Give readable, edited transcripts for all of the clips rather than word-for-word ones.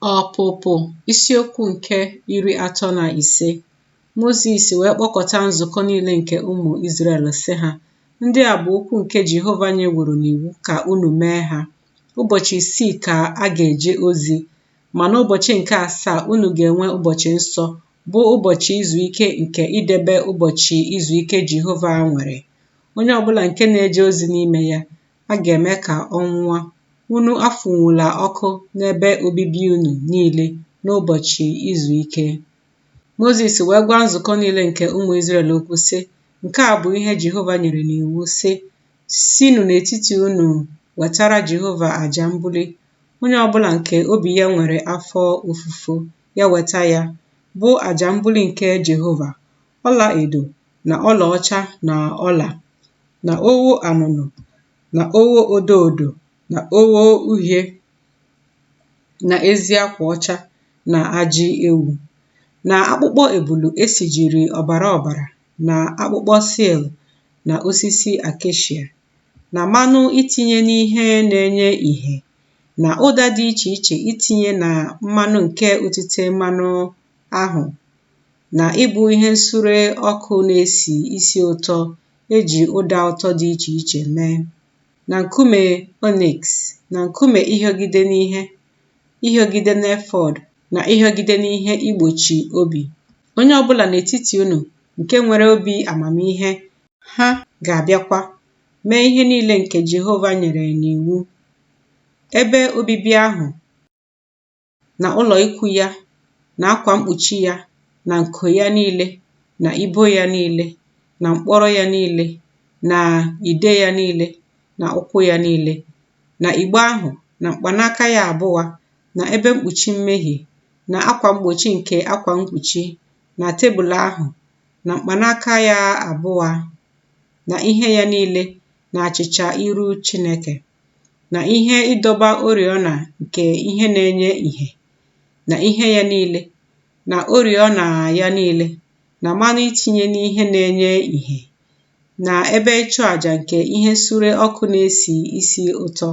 Ọpụpụ isiokwu nke 35. Mozis wee kpọkọta nzukọ niile nke ụmụ Izrel sị ha, ndị a bụ okwu nke Jehova nyeworo n'iwu ka unu mee ha. Ụbọchị 6 ka a ga-eje ozi, ma n'ụbọchị nke 7 unu ga-enwe ụbọchị nsọ, bụ ụbọchị izu ike nke idebe ụbọchị izu ike Jehova nwere. Onye ọbụla nke na-eje ozi n'ime ya, a ga-eme ka ọ nwụọ. Unu afụnwula ọkụ n'ebe obibi unu niile n'ụbọchị izu ike. Mozis wee gwa nzukọ niile nke ụmụ Izrel okwu sị, nke a bụ ihe Jehova nyere n'iwu sị, sinụ n'etiti unu wetara Jehova aja mbuli. Onye ọbụla nke obi ya nwere afọ ofufo ya weta ya, bụ aja mbuli nke Jehova, ọla edo na ọlaọcha na ọla, na ogho anụnụ, na ogho odo odo, na ogho uhie, na ezi akwa ọcha, na ajị ewu, na akpụkpọ ebulu esijiri ọbara ọbara, na akpụkpọ sil, na osisi akeshia, na mmanụ itinye n'ihe na-enye ìhè, na ụda dị iche iche itinye na mmanụ nke otite mmanụ ahụ, na ịbụ ihe nsure ọkụ na-esi isi ụtọ eji ụda ụtọ dị iche iche mee, na nkume onyx, na nkume ịhịọgide n'ihe, ịhịọgide n'efọd, na ịhịọgide n'ihe igbochi obi. Onye ọbụla n'etiti unu nke nwere obi amamihe, ha ga-abịakwa mee ihe niile nke Jehova nyere n'iwu. Ebe obibi ahụ, na ụlọ ikwu ya, na akwa mkpuchi ya, na nko ya niile, na ibo ya niile, na mkpọrọ ya niile, na ide ya niile, na ụkwụ ya niile, na igbe ahụ, na mkpanaka ya abụọ, na ebe mkpuchi mmehie, na akwa mgbochi nke akwa mkpuchi, na tebụl ahụ, na mkpanaka ya abụọ, na ihe ya niile, na achịcha iru Chineke, na ihe ịdọba oriọna nke ihe na-enye ìhè, na ihe ya niile, na oriọna ya niile, na mmanụ itinye n'ihe na-enye ìhè, na ebe ịchụ àjà nke ihe nsure ọkụ na-esi isi ụtọ,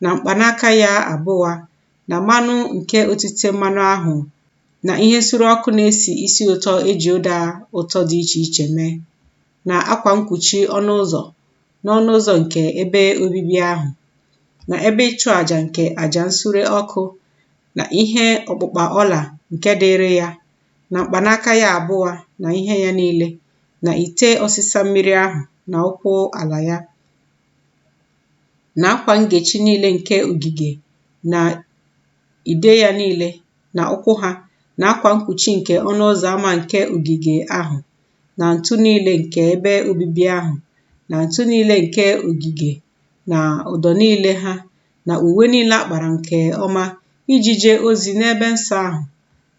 na mkpanaka ya abụọ, na mmanụ nke otite mmanụ ahụ, na ihe nsure ọkụ na-esi isi ụtọ eji ụda ụtọ dị iche iche mee, na akwa mkpuchi ọnụ ụzọ n'ọnụ ụzọ nke ebe obibi ahụ, na ebe ịchụ àjà nke àjà nsure ọkụ, na ihe ọkpụkpa ọla nke dịrị ya, na mkpanaka ya abụọ, na ihe ya niile, na ite ọsịsa mmiri ahụ, na ụkwụ ala ya, na akwa ngechi niile nke ogige, na ide ya niile, na ụkwụ ha, na akwa mkpuchi nke ọnụ ụzọ ámá nke ogige ahụ, na ntụ niile nke ebe obibi ahụ, na ntụ niile nke ogige, na ụdọ niile ha, na uwe niile akpara nke ọma iji jee ozi n'ebe nsọ ahụ,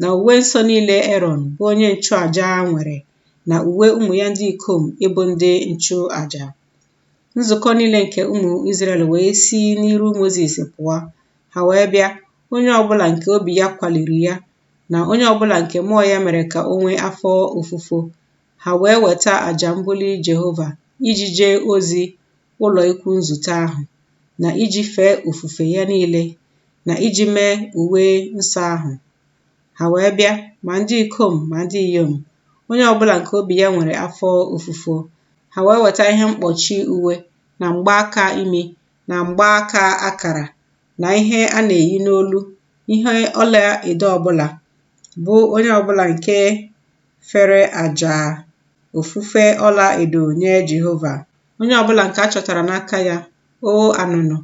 na uwe nsọ niile Erọn bụ onye nchụàjà nwere, na uwe ụmụ ya ndị ikom ịbụ ndị nchụàjà. Nzukọ niile nke ụmụ Izrel wee si n'iru Mozis pụọ. Ha wee bịa, onye ọbụla nke obi ya kwaliri ya, na onye ọbụla nke mmụọ ya mere ka o nwee afọ ofufo. Ha wee weta aja mbuli Jehova iji jee ozi ụlọ ikwu nzute ahụ, na iji fee ofufe ya niile, na iji mee uwe nsọ ahụ. Ha wee bịa, ma ndị ikom ma ndị inyom, onye ọbụla nke obi ya nwere afọ ofufo. Ha wee weta ihe mkpọchi uwe, na mgbaaka imi, na mgbaaka akara, na ihe a na-eyi n'olu, ihe ọla edo ọbụla, bụ onye ọbụla nke fere aja ofufe ọla edo nye Jehova. Onye ọbụla nke a chọtara n'aka ya ogho anụnụ,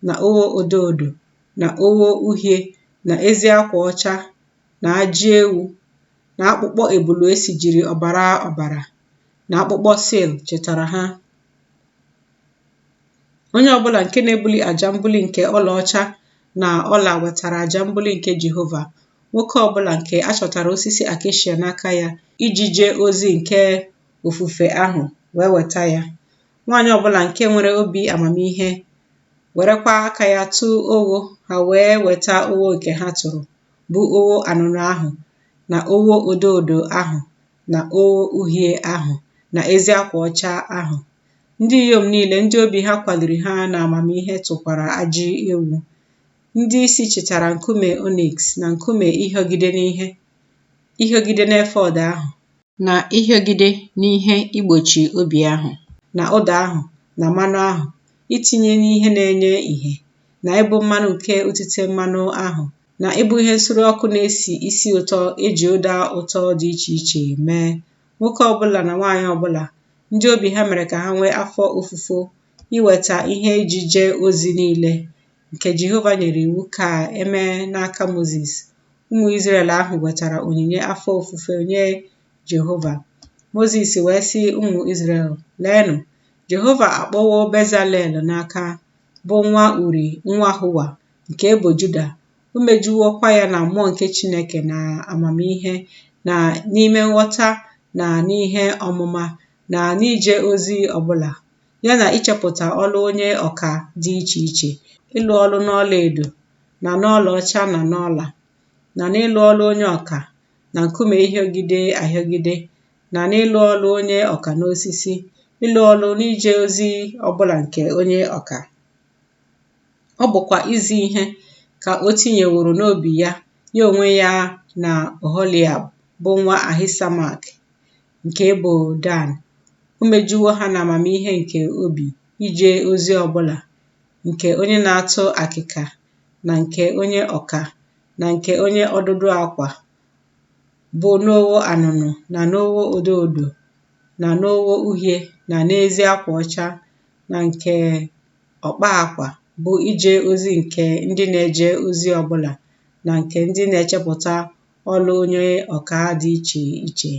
na ogho odo odo, na ogho uhie, na ezi akwa ọcha, na ajị ewu, na akpụkpọ ebulu esijiri ọbara ọbara, na akpụkpọ sil chetara ha. Onye ọbụla nke na-ebuli aja mbuli nke ọlaọcha na ọla wetara aja mbuli nke Jehova. Nwoke ọbụla nke a chọtara osisi akeshia n'aka ya iji jee ozi nke ofufe ahụ wee weta ya. Nwaanyị ọbụla nke nwere obi amamihe werekwa aka ya tụ ogho, ha wee weta ogho nke ha tụrụ, bụ ogho anụnụ ahụ, na ogho odo odo ahụ, na ogho uhie ahụ, na ezi akwa ọcha ahụ. Ndị inyom niile ndị obi ha kwaliri ha na amamihe tụkwara ajị ewu. Ndị isi chetara nkume onyx na nkume ịhịọgide n'efọd ahụ, na ịhịọgide n'ihe igbochi obi ahụ, na ụda ahụ, na mmanụ ahụ, itinye n'ihe na-enye ìhè, na ịbụ mmanụ nke otite mmanụ ahụ, na ịbụ ihe nsure ọkụ na-esi isi ụtọ eji ụda ụtọ dị iche iche mee. Nwoke ọbụla na nwaanyị ọbụla, ndị obi ha mere ka ha nwee afọ ofufo iweta ihe iji jee ozi niile nke Jehova nyere iwu ka emee n'aka Mozis. Ụmụ Izrel ahụ wetara onyinye afọ ofufe nye Jehova. Mozis wee sị ụmụ Izrel, leenụ, Jehova akpọwo Bezalel n'aka, bụ nwa Uri nwa Hua nke ebo Juda. O mejuwokwa ya na mmụọ nke Chineke na amamihe, na n'ime nghọta, na n'ihe ọmụma, na n'ije ozi ọbụla, ya na ichepụta ọlụ onye ọka dị iche iche, ịlụ ọlụ n'ọla edo, na n'ọlaọcha, na n'ọla, na n'ịlụ ọlụ onye ọka na nkume ịhịọgide ahịọgide, na n'ịlụ ọlụ onye ọka n'osisi, ịlụ ọlụ n'ije ozi ọbụla nke onye ọka. Ọ bụkwa izi ihe ka o tinyeworo n'obi ya onwe ya na Oholiab, bụ nwa Ahisamak nke ebo Dan. O mejuwo ha na amamihe nke obi ije ozi ọbụla, nke onye na-atụ akịka, na nke onye ọka, na nke onye ọdụdụ akwa, bụ n'owo anụnụ, na n'owo odo odo, na n'owo uhie, na n'ezi akwa ọcha, na nke ọkpa akwa, bụ ije ozi nke ndị na-eje ozi ọbụla, na nke ndị na-echepụta ọlụ onye ọka dị iche iche.